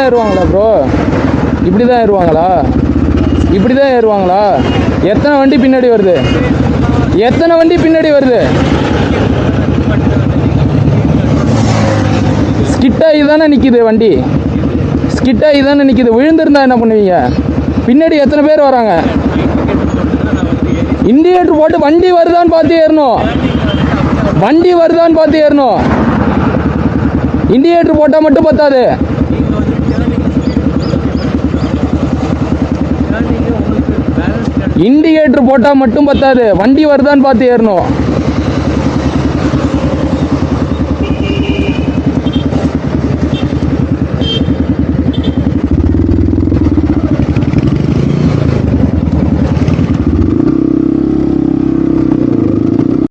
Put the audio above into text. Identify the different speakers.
Speaker 1: தான் ஏறுவாங்களா ப்ரோ? இப்படி தான் ஏறுவாங்களா? இப்படி தான் ஏறுவாங்களா? எத்தனை வண்டி பின்னாடி வருது? எத்தனை வண்டி பின்னாடி வருது? ஸ்கிட்டாகி தானே நிற்கிது வண்டி, ஸ்கிட்டாகி தானே நிற்கிது. விழுந்திருந்தா என்ன பண்ணுவீங்க? பின்னாடி எத்தனை பேர் வராங்க? இண்டிகேட்டர் போட்டு வண்டி வருதான்னு பார்த்து ஏறணும். வண்டி வருதான்னு பார்த்து ஏறணும். இண்டிகேட்டர் போட்டால் மட்டும் பத்தாது. இண்டிகேட்டர் போட்டால் மட்டும் பத்தாது, வண்டி வருதான்னு பார்த்து ஏறணும்.